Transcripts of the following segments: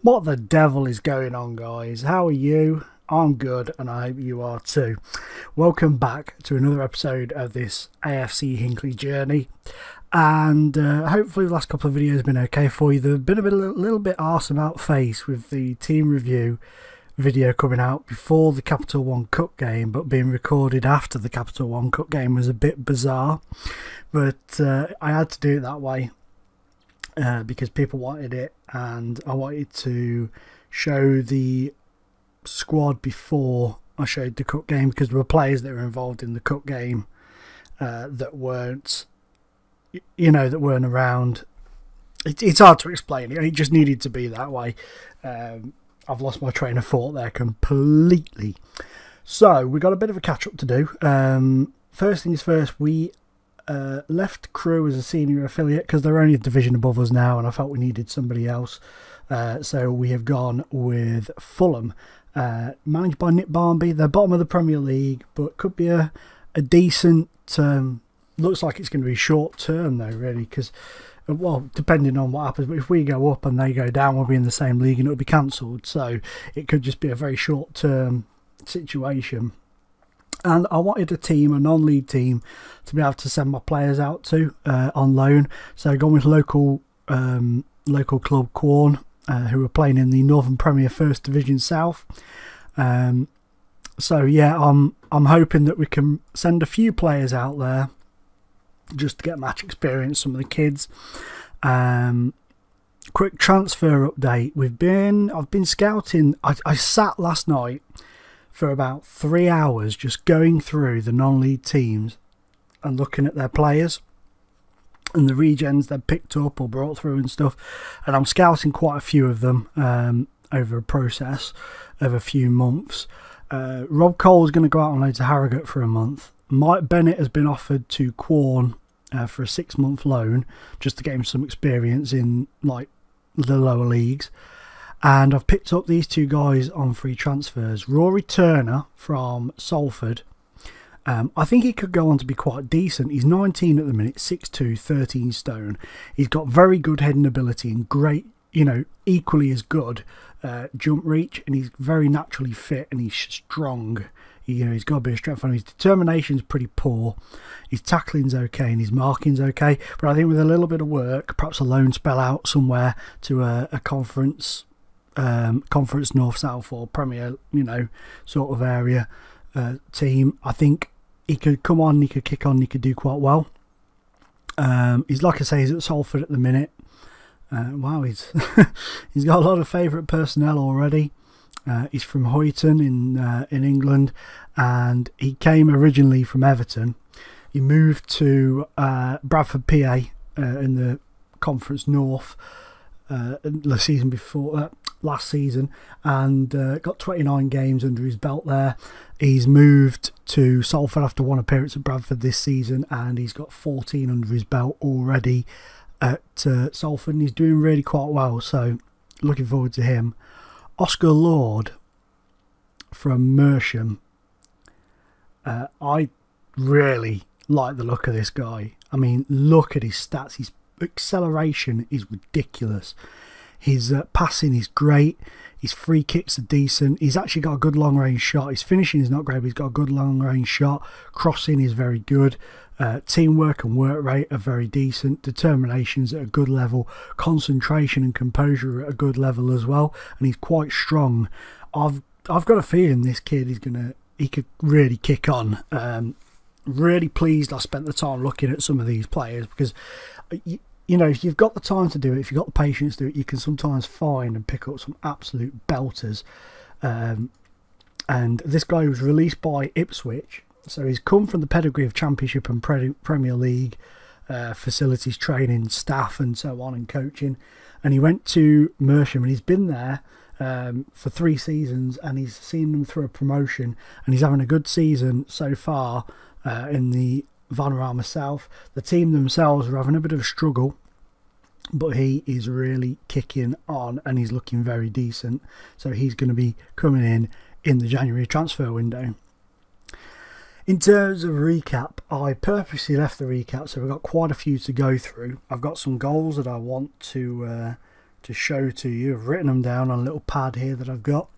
What the devil is going on, guys? How are you? I'm good, and I hope you are too. Welcome back to another episode of this AFC Hinckley journey, and hopefully the last couple of videos have been okay for you. They've been a little bit arse about face with the team review video coming out before the Capital One Cup game, but being recorded after the Capital One Cup game was a bit bizarre, but I had to do it that way. Because people wanted it, and I wanted to show the squad before I showed the cup game, because there were players that were involved in the cup game that weren't, that weren't around. It's hard to explain. It just needed to be that way. I've lost my train of thought there completely. So we got a bit of a catch up to do. First things first, we left Crew as a senior affiliate because they're only a division above us now, and I felt we needed somebody else. So we have gone with Fulham, managed by Nick Barnby. They're bottom of the Premier League, but could be a decent. Looks like it's going to be short term though, really, because well, depending on what happens. But if we go up and they go down, we'll be in the same league and it'll be cancelled. So it could just be a very short term situation. And I wanted a team, a non-league team, to be able to send my players out to on loan. So gone with local club Quorn, who are playing in the Northern Premier First Division South. So yeah, I'm hoping that we can send a few players out there just to get match experience. Some of the kids. Quick transfer update. I've been scouting. I sat last night for about 3 hours just going through the non-league teams and looking at their players and the regens they've picked up or brought through and stuff, and I'm scouting quite a few of them over a process of a few months. Rob Cole's going to go out on loan to Harrogate for a month. Mike Bennett has been offered to Quorn for a 6-month loan just to get him some experience in like the lower leagues. And I've picked up these two guys on free transfers. Rory Turner from Salford. I think he could go on to be quite decent. He's 19 at the minute, 6'2", 13 stone. He's got very good heading ability and great, equally as good jump reach. And he's very naturally fit and he's strong. He's got a bit of strength on him. His determination's pretty poor. His tackling's okay and his marking's okay. But I think with a little bit of work, perhaps a loan spell out somewhere to a conference North South or Premier sort of area team, I think he could come on, he could kick on, he could do quite well. He's, like I say, he's at Salford at the minute. Wow, he's he's got a lot of favourite personnel already. He's from Huyton in England, and he came originally from Everton. He moved to Bradford, PA in the Conference North the season before, last season, and got 29 games under his belt there. He's moved to Salford after one appearance at Bradford this season, and he's got 14 under his belt already at Salford, and he's doing really quite well, so looking forward to him. Oscar Lord from Mersham. I really like the look of this guy. I mean, look at his stats. His acceleration is ridiculous. His passing is great. His free kicks are decent. He's actually got a good long range shot. His finishing is not great, but he's got a good long range shot. Crossing is very good. Teamwork and work rate are very decent. Determination's at a good level. Concentration and composure are at a good level as well. And he's quite strong. I've got a feeling this kid he could really kick on. Really pleased I spent the time looking at some of these players, because if you've got the time to do it, if you've got the patience to do it, you can sometimes find and pick up some absolute belters. And this guy was released by Ipswich, so he's come from the pedigree of Championship and Premier League facilities, training, staff and so on, and coaching. And he went to Mersham, and he's been there for 3 seasons, and he's seen them through a promotion, and he's having a good season so far in the Vanarama South. The team themselves are having a bit of a struggle, but he is really kicking on and he's looking very decent. So he's going to be coming in the January transfer window. In terms of recap, I purposely left the recap, so we've got quite a few to go through. I've got some goals that I want to to show to you. I've written them down on a little pad here that I've got.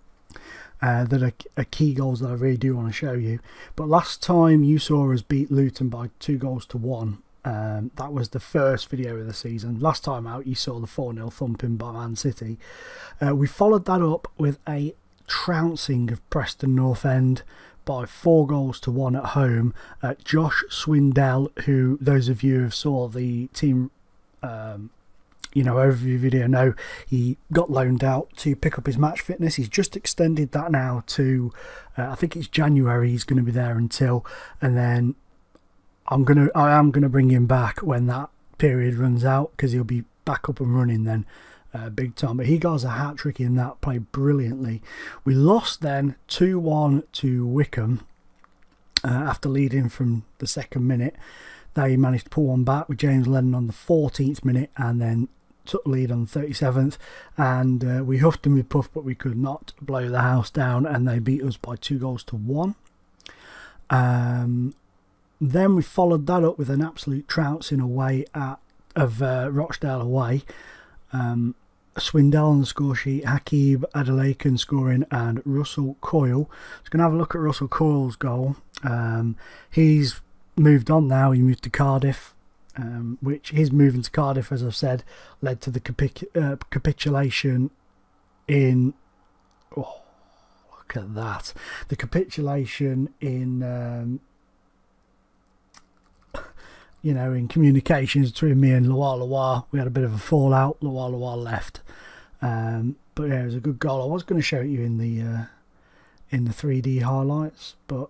That are key goals that I really do want to show you. But last time you saw us beat Luton by 2-1. That was the first video of the season. Last time out you saw the 4-0 thumping by Man City. We followed that up with a trouncing of Preston North End by 4-1 at home. Josh Swindell, who those of you who saw the team overview video know, he got loaned out to pick up his match fitness. He's just extended that now to I think it's January he's going to be there until, and then I am gonna bring him back when that period runs out, because he'll be back up and running then big time. But he got us a hat-trick in that, played brilliantly. We lost then 2-1 to Wycombe after leading from the second minute. They managed to pull one back with James Lennon on the 14th minute, and then took the lead on the 37th, and we huffed and we puffed, but we could not blow the house down, and they beat us by 2-1. Then we followed that up with an absolute trouncing away of Rochdale away. Swindell on the score sheet, Hakib Adelakan scoring, and Russell Coyle. So going to have a look at Russell Coyle's goal. He's moved on now. He moved to Cardiff, which his moving to Cardiff, as I've said, led to the capitulation in... Oh, look at that. The capitulation in... in communications between me and Loire. We had a bit of a fallout. Loire left. But yeah, it was a good goal. I was going to show it you in the 3D highlights, but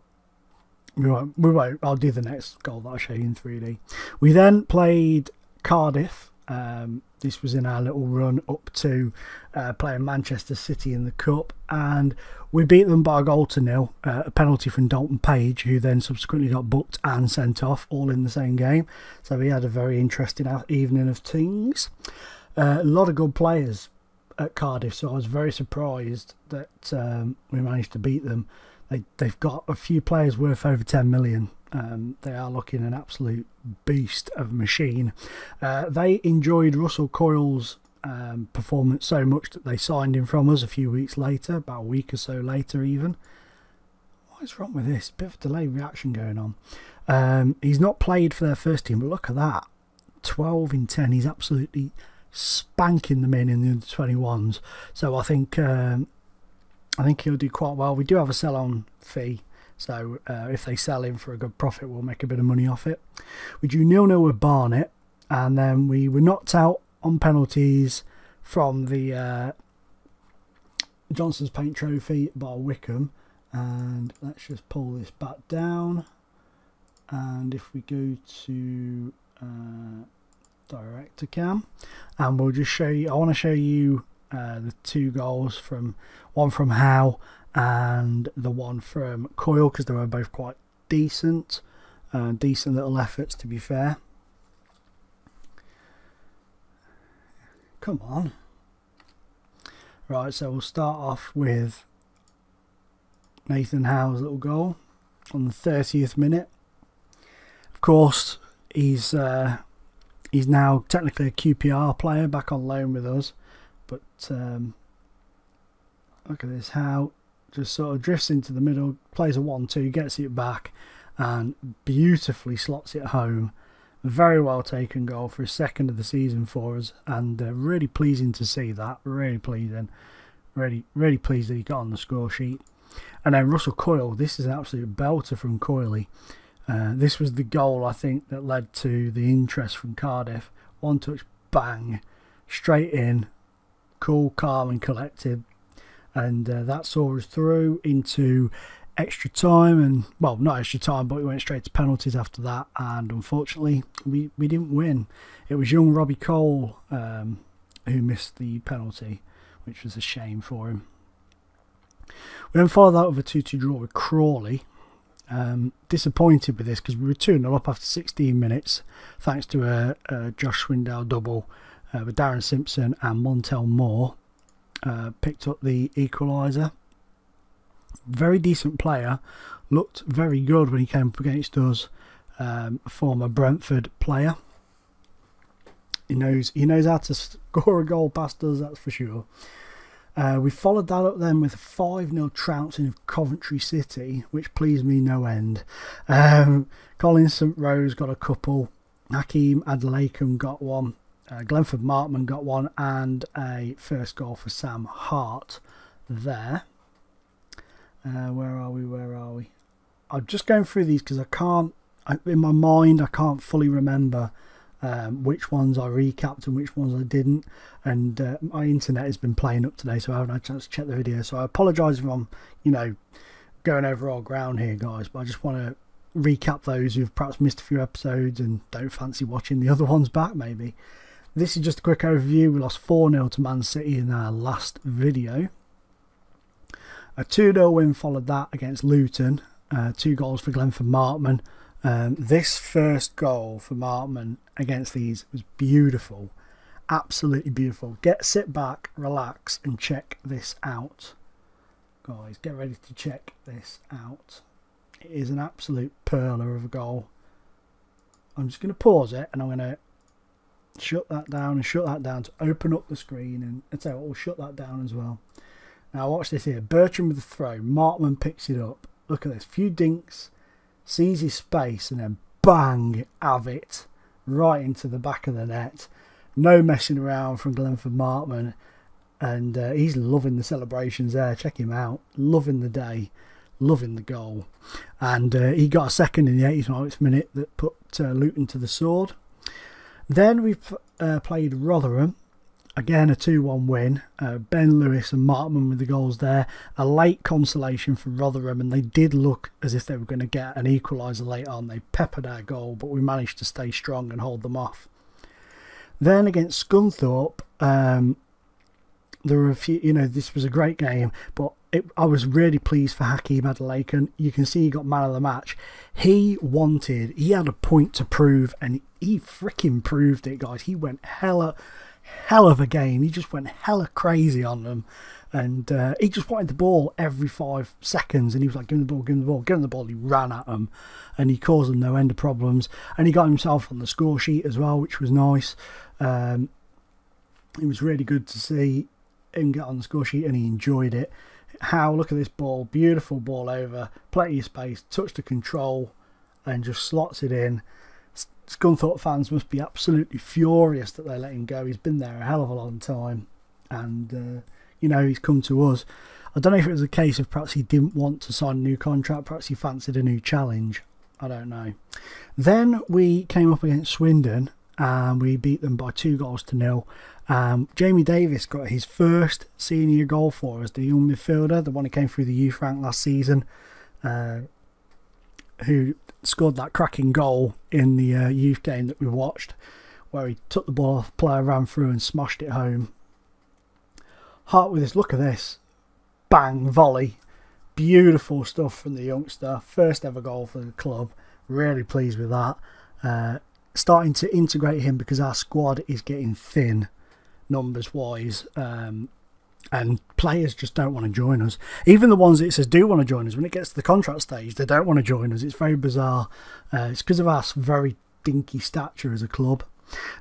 we won't. I'll do the next goal that I'll show you in 3D. We then played Cardiff. This was in our little run up to playing Manchester City in the Cup, and we beat them by 1-0, a penalty from Dalton Page, who then subsequently got booked and sent off, all in the same game. So we had a very interesting evening of things. A lot of good players at Cardiff, so I was very surprised that we managed to beat them. They've got a few players worth over 10 million. They are looking an absolute beast of a machine. They enjoyed Russell Coyle's performance so much that they signed him from us a few weeks later, about a week or so later even. What is wrong with this? A bit of a delayed reaction going on. He's not played for their first team, but look at that. 12 in 10. He's absolutely spanking them in the under-21s. So I think he'll do quite well. We do have a sell-on fee. So if they sell him for a good profit, we'll make a bit of money off it. We drew 0-0 with Barnet, and then we were knocked out on penalties from the Johnson's Paint Trophy by Wycombe. And let's just pull this back down. And if we go to Director Cam, and we'll just show you, I want to show you the two goals, one from Howe and the one from Coyle, because they were both quite decent little efforts, to be fair. Come on. Right, so we'll start off with Nathan Howe's little goal on the 30th minute. Of course, he's now technically a QPR player, back on loan with us, but look at this, Howe just sort of drifts into the middle, plays a 1-2, gets it back, and beautifully slots it home. Very well taken goal for his second of the season for us, and really pleasing to see that. Really pleasing. Really pleased that he got on the score sheet. And then Russell Coyle, this is an absolute belter from Coyley. This was the goal, I think, that led to the interest from Cardiff. One touch, bang, straight in, cool, calm and collected. And that saw us through into extra time, and well, not extra time, but we went straight to penalties after that, and unfortunately we didn't win. It was young Robbie Cole who missed the penalty, which was a shame for him. We then followed that with a 2-2 draw with Crawley. Disappointed with this because we were 2-0 up after 16 minutes thanks to a Josh Swindell double, with Darren Simpson and Montel Moore picked up the equaliser. Very decent player, looked very good when he came up against us, a former Brentford player. He knows how to score a goal past us, that's for sure. We followed that up then with a 5-0 trouncing of Coventry City, which pleased me no end. Colin St Rose got a couple. Hakeem Adelakum got one. Glenford Markman got one, and a first goal for Sam Hart there. Where are we? I'm just going through these because in my mind I can't fully remember which ones I recapped and which ones I didn't, and my internet has been playing up today, so I haven't had a chance to check the video, so I apologise if I'm going over all ground here, guys, but I just want to recap those who've perhaps missed a few episodes and don't fancy watching the other ones back maybe. This is just a quick overview. We lost 4-0 to Man City in our last video. A 2-0 win followed that against Luton. 2 goals for Glenford Markman. This first goal for Markman against these was beautiful. Absolutely beautiful. Sit back, relax and check this out. Guys, get ready to check this out. It is an absolute perler of a goal. I'm just going to pause it and I'm going to shut that down and shut that down to open up the screen, and I tell you what, we'll shut that down as well. Now watch this here. Bertram with the throw. Markman picks it up. Look at this. Few dinks. Sees his space and then bang, have it right into the back of the net. No messing around from Glenford Markman, and he's loving the celebrations there. Check him out. Loving the day. Loving the goal. And he got a second in the 89th minute that put Luton to the sword. Then we played Rotherham. Again, a 2-1 win. Ben Lewis and Markman with the goals there. A late consolation for Rotherham, and they did look as if they were going to get an equaliser late on. They peppered our goal, but we managed to stay strong and hold them off. Then against Scunthorpe, there were a few, this was a great game, but I was really pleased for Hakeem Adelakum. You can see he got man of the match. He had a point to prove, and he freaking proved it, guys. He went hell of a game. He just went hella crazy on them, and he just wanted the ball every 5 seconds, and he was like, give him the ball, give him the ball, give him the ball. He ran at them, and he caused them no end of problems, and he got himself on the score sheet as well, which was nice. It was really good to see him get on the score sheet, and he enjoyed it. Look at this ball, beautiful ball over, plenty of space, touch to control, and just slots it in. Scunthorpe fans must be absolutely furious that they let him go. He's been there a hell of a long time, and he's come to us. I don't know if it was a case of perhaps he didn't want to sign a new contract, perhaps he fancied a new challenge, I don't know. Then we came up against Swindon and we beat them by 2-0. Jamie Davis got his first senior goal for us, the young midfielder, the one who came through the youth rank last season, who scored that cracking goal in the youth game that we watched, where he took the ball off, player ran through and smashed it home. Hart with this, look at this, bang, volley, beautiful stuff from the youngster, first ever goal for the club, really pleased with that. Starting to integrate him because our squad is getting thin numbers wise, and players just don't want to join us. Even the ones that it says do want to join us, when it gets to the contract stage, they don't want to join us. It's very bizarre. It's because of our very dinky stature as a club.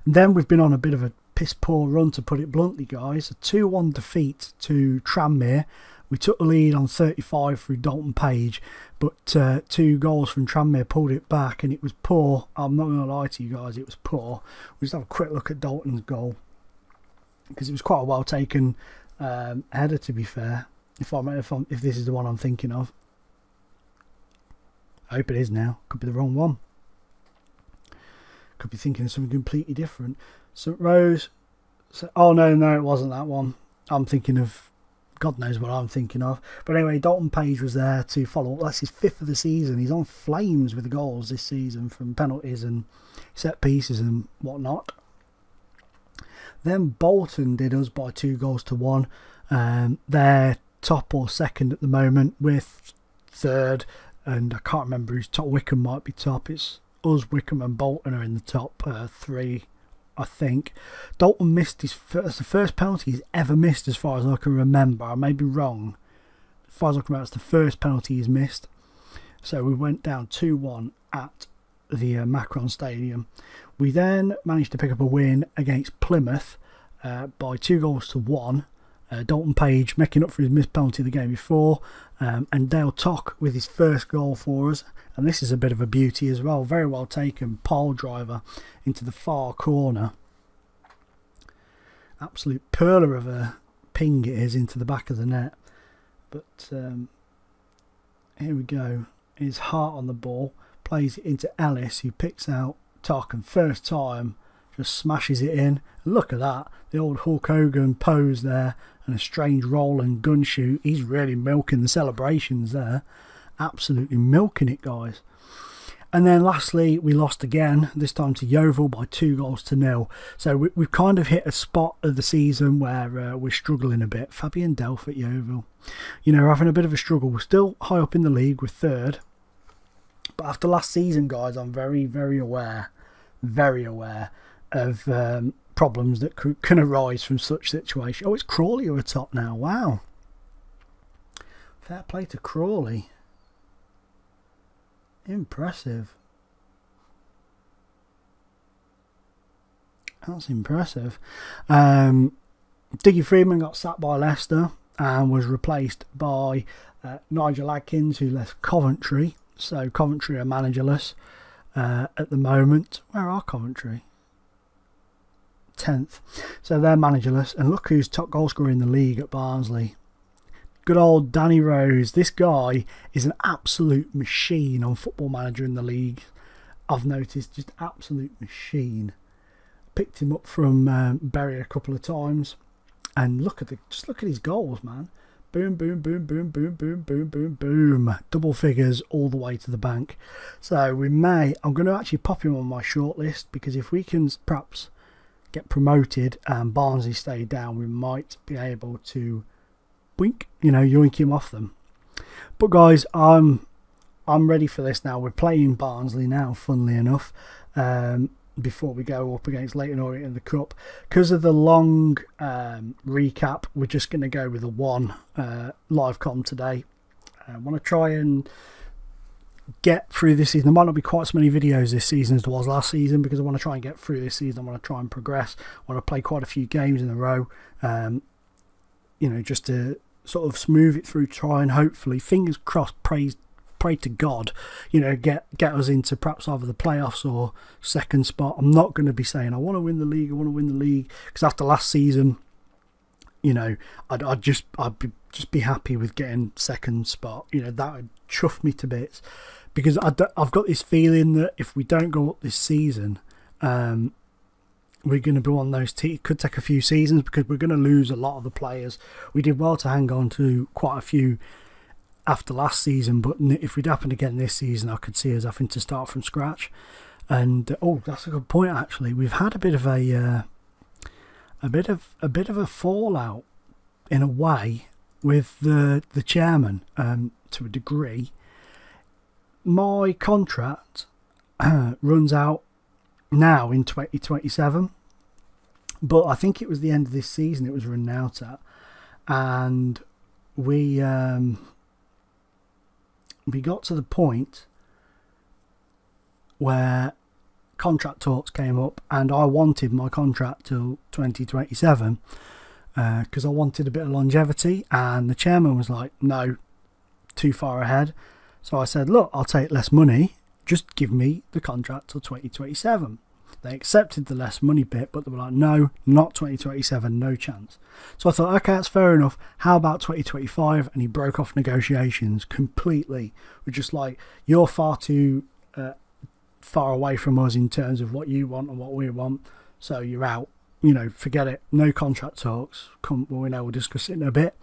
And then we've been on a bit of a piss poor run, to put it bluntly, guys. A 2-1 defeat to Tranmere. We took the lead on 35 through Dalton Page, but 2 goals from Tranmere pulled it back, and it was poor. I'm not going to lie to you guys, it was poor. We'll just have a quick look at Dalton's goal, because it was quite a well taken header, to be fair, if this is the one I'm thinking of. I hope it is now. Could be the wrong one. Could be thinking of something completely different. St Rose. Oh no, it wasn't that one. I'm thinking of, God knows what I'm thinking of. But anyway, Dalton Page was there to follow up. That's his 5th of the season. He's on flames with the goals this season from penalties and set pieces and whatnot. Then Bolton did us by 2-1. They're top or second at the moment. We're third, and I can't remember who's top. Wickham might be top. It's us, Wickham and Bolton are in the top 3, I think. Dalton missed his first, the first penalty he's ever missed as far as I can remember. I may be wrong. As far as I can remember, it's the first penalty he's missed. So we went down 2-1 at the Macron Stadium. We then managed to pick up a win against Plymouth by 2-1. Dalton Page making up for his missed penalty the game before, and Dale Tock with his first goal for us. And this is a bit of a beauty as well. Very well taken, pole driver into the far corner. Absolute perler of a ping it is into the back of the net. But here we go. His heart on the ball, plays it into Ellis, who picks out Tock, and first time just smashes it in. And look at that, the old Hulk Hogan pose there, and a strange roll and gun shoot. He's really milking the celebrations there. Absolutely milking it, guys. And then lastly, we lost again, this time to Yeovil by 2-0. So we've kind of hit a spot of the season where we're struggling a bit. Fabian Delph at Yeovil. You know, we're having a bit of a struggle. We're still high up in the league, we're third. But after last season, guys, I'm very, very aware of problems that can arise from such situations. Oh, it's Crawley who are top now. Wow. Fair play to Crawley. Impressive. That's impressive. Diggy Freeman got sacked by Leicester and was replaced by Nigel Adkins, who left Coventry. So Coventry are managerless at the moment. Where are Coventry? 10th. So they're managerless. And look who's top goal scorer in the league at Barnsley. Good old Danny Rose. This guy is an absolute machine on Football Manager in the league. I've noticed, just absolute machine. Picked him up from Bury a couple of times, and just look at his goals, man. Boom, boom, boom, boom, boom, boom, boom, boom, boom. Double figures all the way to the bank. So I'm going to actually pop him on my shortlist, because if we can perhaps get promoted and Barnsley stay down, we might be able to yoink him off them. But guys, I'm ready for this now. We're playing Barnsley now, funnily enough, before we go up against Leyton Orient in the Cup. Because of the long recap, we're just going to go with a one Livecom today. I want to try and get through this season. There might not be quite so many videos this season as there was last season, because I want to try and get through this season. I want to try and progress. I want to play quite a few games in a row, you know, just to sort of smooth it through, try and hopefully, fingers crossed, pray to God, you know, get us into perhaps either the playoffs or second spot. I'm not going to be saying I want to win the league, because after last season, you know, I'd just be happy with getting second spot. You know, that would chuff me to bits, because I've got this feeling that if we don't go up this season, we're going to be on those it could take a few seasons, because we're going to lose a lot of the players. We did well to hang on to quite a few after last season, but if we'd happen again this season, I could see us having to start from scratch. And oh, that's a good point actually. We've had a bit of a fallout in a way with the chairman, to a degree. My contract runs out now in 2027, but I think it was the end of this season it was running out at, and we got to the point where contract talks came up, and I wanted my contract till 2027 because I wanted a bit of longevity, and the chairman was like, no, too far ahead. So I said, look, I'll take less money, just give me the contract till 2027. They accepted the less money bit, but they were like, no, not 2027, no chance. So I thought, okay, that's fair enough. How about 2025? And he broke off negotiations completely. We're just like, you're far too far away from us in terms of what you want and what we want, so you're out. You know, forget it. No contract talks. Well, we know, we'll discuss it in a bit.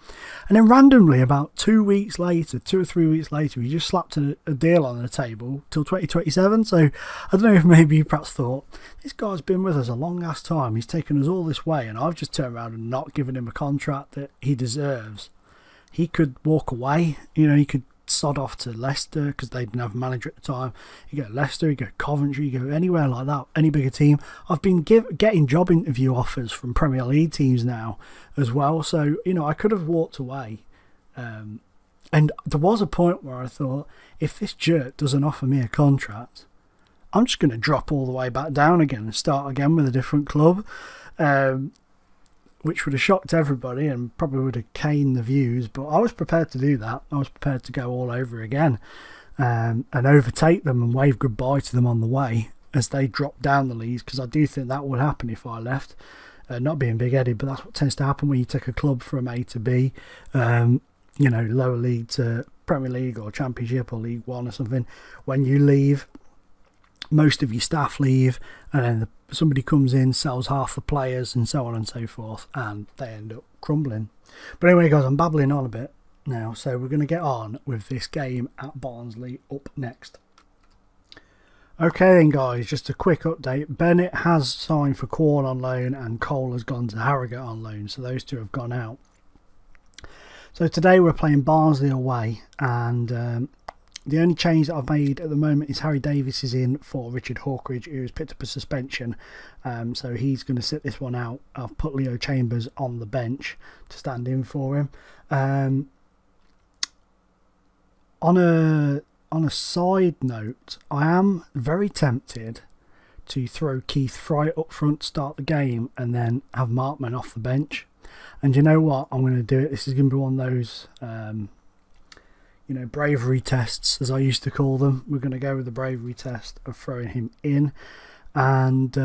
And then randomly, about 2 weeks later, 2 or 3 weeks later, he just slapped a deal on the table till 2027. So I don't know if maybe you perhaps thought, this guy's been with us a long ass time. He's taken us all this way, and I've just turned around and not given him a contract that he deserves. He could walk away. You know, he could sod off to Leicester because they didn't have a manager at the time. You go Leicester, you go Coventry, you go anywhere like that, any bigger team. I've been getting job interview offers from Premier League teams now as well, so you know, I could have walked away, and there was a point where I thought, if this jerk doesn't offer me a contract, I'm just going to drop all the way back down again and start again with a different club, which would have shocked everybody and probably would have caned the views, but I was prepared to do that. I was prepared to go all over again and overtake them and wave goodbye to them on the way as they drop down the leagues, because I do think that would happen if I left. Not being big-headed, but that's what tends to happen when you take a club from A to B, you know, lower league to Premier League or Championship or League One or something. When you leave, most of your staff leave, and then somebody comes in, sells half the players, and so on and so forth, and they end up crumbling. But anyway, guys, I'm babbling on a bit now, so we're going to get on with this game at Barnsley up next. Okay then, guys, just a quick update. Bennett has signed for Quorn on loan and Cole has gone to Harrogate on loan, so those two have gone out. So today we're playing Barnsley away, and the only change that I've made at the moment is Harry Davis is in for Richard Hawkridge, who has picked up a suspension, so he's going to sit this one out. I've put Leo Chambers on the bench to stand in for him. On a side note, I am very tempted to throw Keith Fry up front to start the game and then have Markman off the bench. And you know what? I'm going to do it. This is going to be one of those, you know, bravery tests, as I used to call them. We're going to go with the bravery test of throwing him in. And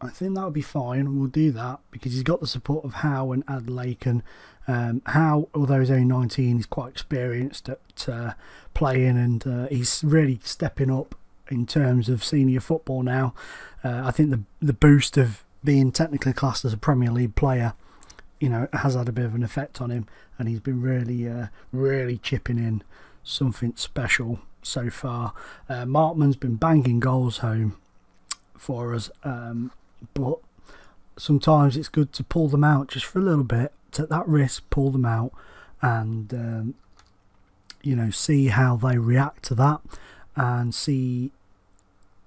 I think that would be fine. We'll do that because he's got the support of Howe and Adelaken. Howe, although he's only 19, he's quite experienced at playing, and he's really stepping up in terms of senior football now. I think the boost of being technically classed as a Premier League player, you know, has had a bit of an effect on him, and he's been really chipping in something special so far. Markman's been banging goals home for us, but sometimes it's good to pull them out just for a little bit, take that risk, pull them out, and you know, see how they react to that, and see,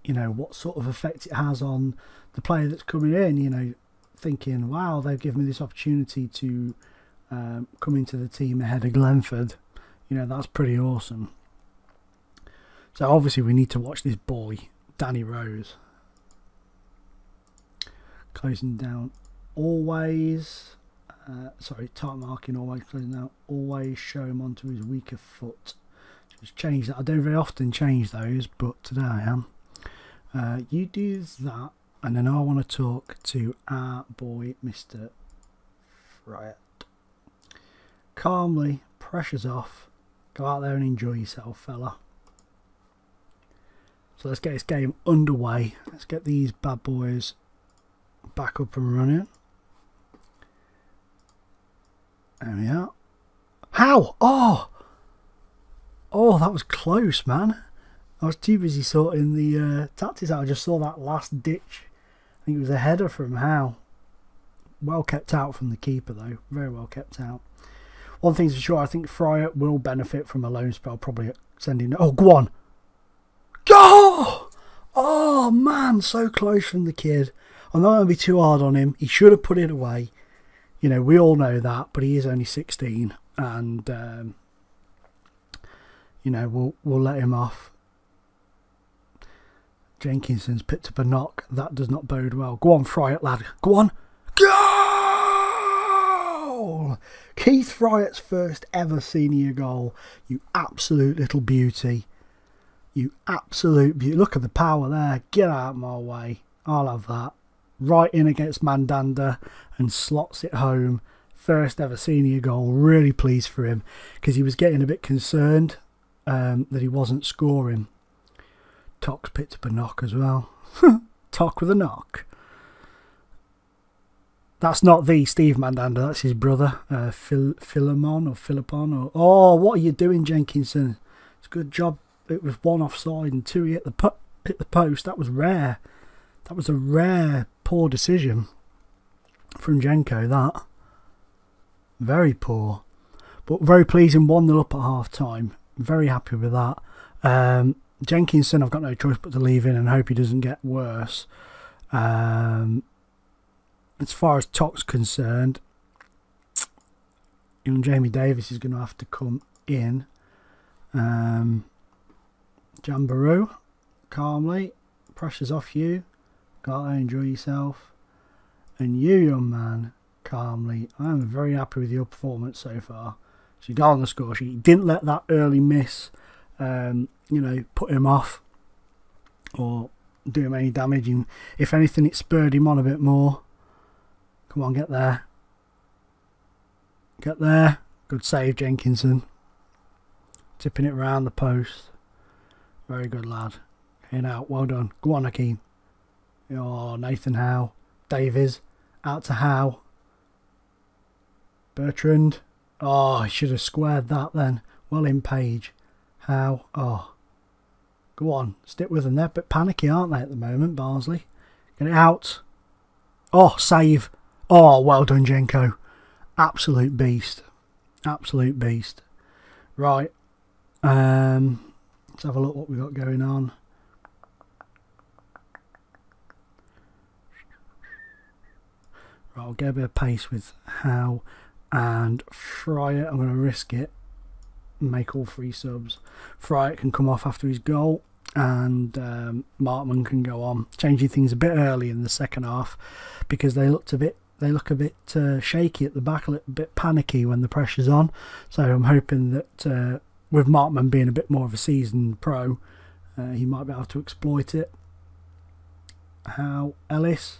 you know, what sort of effect it has on the player that's coming in. You know, thinking, wow, they've given me this opportunity to come into the team ahead of Glenford. You know, that's pretty awesome. So obviously we need to watch this boy, Danny Rose. Closing down always. Sorry, tight marking always, closing down always, show him onto his weaker foot. Just change that. I don't very often change those, but today I am. You do that, and then I want to talk to our boy, Mr. Friat. Calmly, pressure's off. Go out there and enjoy yourself, fella. So let's get this game underway. Let's get these bad boys back up and running. There we are. How? Oh! Oh, that was close, man. I was too busy sorting the tactics out. I just saw that last ditch. I think it was a header from Howe. Well kept out from the keeper, though. Very well kept out. One thing's for sure, I think Fryer will benefit from a loan spell, probably sending... Oh, go on! Go! Oh, man, so close from the kid. I'm not going to be too hard on him. He should have put it away. You know, we all know that, but he is only 16, and you know, we'll let him off. Jenkinson's picked up a knock. That does not bode well. Go on, Fryatt, lad. Go on. Goal! Keith Fryatt's first ever senior goal. You absolute little beauty. You absolute beauty. Look at the power there. Get out of my way. I'll have that. Right in against Mandanda and slots it home. First ever senior goal. Really pleased for him, because he was getting a bit concerned that he wasn't scoring. Tox picked up a knock as well. Tock with a knock. That's not the Steve Mandanda, that's his brother, Philemon or Philippon. Or, oh, what are you doing, Jenkinson? It's a good job. It was 1 offside and 2 he hit the post. That was rare. That was a rare poor decision from Jenko, that. Very poor. But very pleasing, 1-0 up at half time. Very happy with that. Jenkinson, I've got no choice but to leave in and hope he doesn't get worse. As far as Tock's concerned, young Jamie Davis is going to have to come in. Jambaroo calmly. Pressure's off you. Gotta enjoy yourself. And you, young man, calmly. I'm very happy with your performance so far. So you got on the score sheet. You didn't let that early miss, you know, put him off or do him any damage. And if anything, it spurred him on a bit more. Come on, get there. Get there. Good save, Jenkinson. Tipping it round the post. Very good, lad. In out. Well done. Go on, Hakeem. Oh, Nathan Howe. Davies. Out to Howe. Bertrand. Oh, I should have squared that then. Well in, Page. Howe. Oh. Go on. Stick with them. They're a bit panicky, aren't they, at the moment, Barnsley? Get it out. Oh, save. Oh, well done, Jenko. Absolute beast. Absolute beast. Right. Let's have a look what we've got going on. Right, I'll get a bit of pace with Howe and Fryer. I'm going to risk it. Make all 3 subs. Fryer can come off after his goal, and Markman can go on. Changing things a bit early in the second half because they look a bit shaky at the back, a little bit panicky when the pressure's on. So I'm hoping that with Markman being a bit more of a seasoned pro, he might be able to exploit it. How Ellis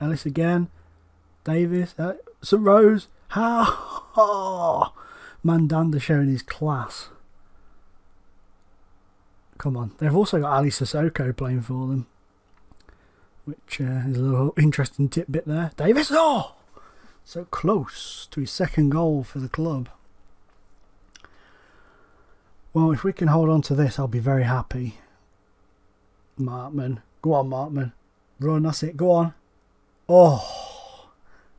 again. Davis, St Rose, how? Oh, Mandanda showing his class. Come on, they've also got Ali Sissoko playing for them, which is a little interesting tidbit there. Davis, oh, so close to his second goal for the club. Well, if we can hold on to this, I'll be very happy. Markman, go on, Markman, run, that's it, go on. Oh.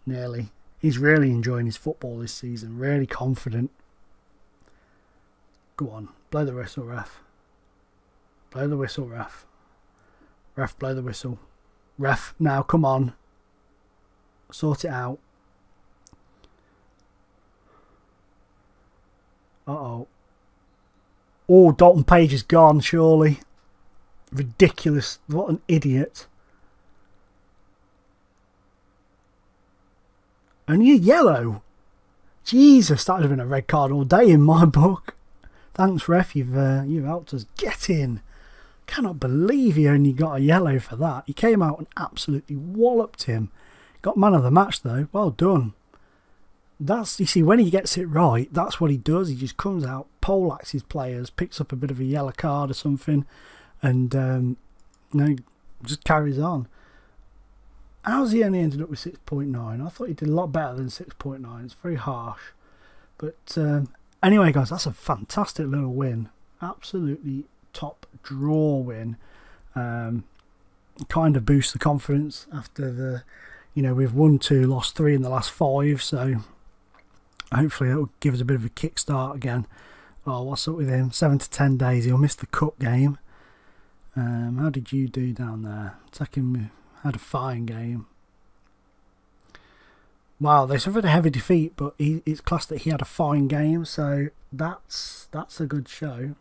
Nearly. He's really enjoying his football this season. Really confident. Go on. Blow the whistle, ref. Blow the whistle, ref. Ref, blow the whistle. Ref, now, come on. Sort it out. Uh-oh. Oh, Dalton Page is gone, surely. Ridiculous. What an idiot. Only a yellow. Jesus, that would have been a red card all day in my book. Thanks, ref. You've helped us get in. Cannot believe he only got a yellow for that. He came out and absolutely walloped him. Got man of the match though. Well done. That's, you see, when he gets it right, that's what he does. He just comes out, poleaxes his players, picks up a bit of a yellow card or something, and you know, just carries on. How's he only ended up with 6.9? I thought he did a lot better than 6.9. It's very harsh. But anyway, guys, that's a fantastic little win. Absolutely top draw win. Kind of boosts the confidence after the, you know, we've won 2, lost 3 in the last 5. So hopefully it'll give us a bit of a kickstart again. Oh, what's up with him? 7 to 10 days. He'll miss the cup game. How did you do down there? Second. Had a fine game. Wow, they suffered a heavy defeat, but it's classed that he had a fine game, so that's a good show.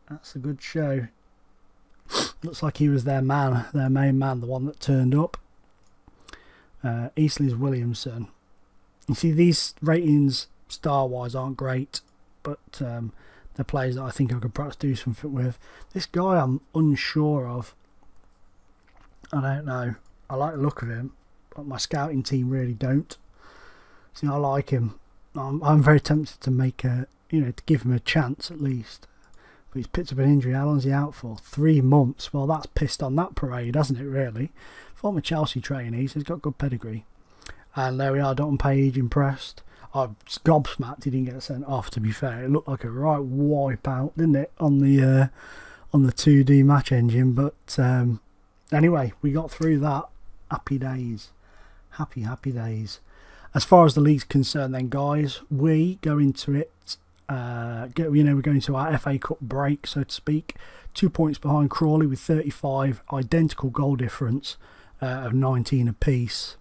That's a good show. Looks like he was their man, their main man, the one that turned up. Eastley's Williamson. You see, these ratings star-wise aren't great, but they're players that I think I could perhaps do something with. This guy I'm unsure of. I don't know. I like the look of him, but my scouting team really don't. See, I like him. I'm very tempted to make a, you know, to give him a chance at least. But he's picked up an injury. How long's he out for? 3 months. Well, that's pissed on that parade, hasn't it? Really. Former Chelsea trainee, so he's got good pedigree. And there we are. Dalton Page impressed. I was gobsmacked he didn't get sent off. To be fair, it looked like a right wipeout, didn't it, on the 2D match engine? But anyway, we got through that. Happy days. Happy days. As far as the league's concerned then, guys, we go into it, we're going to our FA Cup break, so to speak. 2 points behind Crawley with 35, identical goal difference of 19 apiece.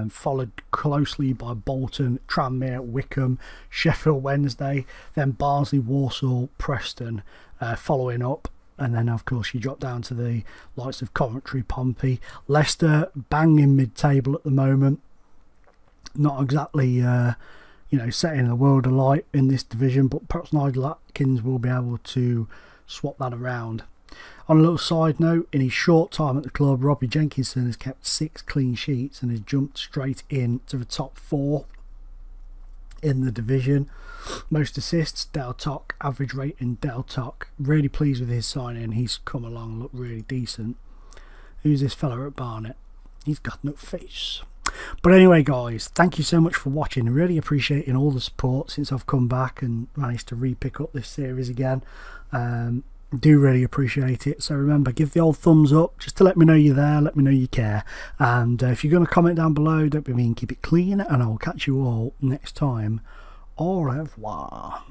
Followed closely by Bolton, Tranmere, Wickham, Sheffield Wednesday, then Barnsley, Walsall, Preston following up. And then of course you drop down to the likes of Coventry, Pompey, Leicester, banging mid-table at the moment. Not exactly, you know, setting the world alight in this division, but perhaps Nigel Atkins will be able to swap that around. On a little side note, in his short time at the club, Robbie Jenkinson has kept 6 clean sheets and has jumped straight in to the top 4 in the division. Most assists, Del Toc, average rating, Del Toc. Really pleased with his signing. He's come along, looked really decent. Who's this fella at Barnet? He's got no face. But anyway guys, thank you so much for watching. Really appreciating all the support since I've come back and managed to re-pick up this series again. Do really appreciate it. So remember, give the old thumbs up just to let me know you're there, let me know you care. And if you're going to comment down below, don't be mean, keep it clean, and I will catch you all next time. Au revoir.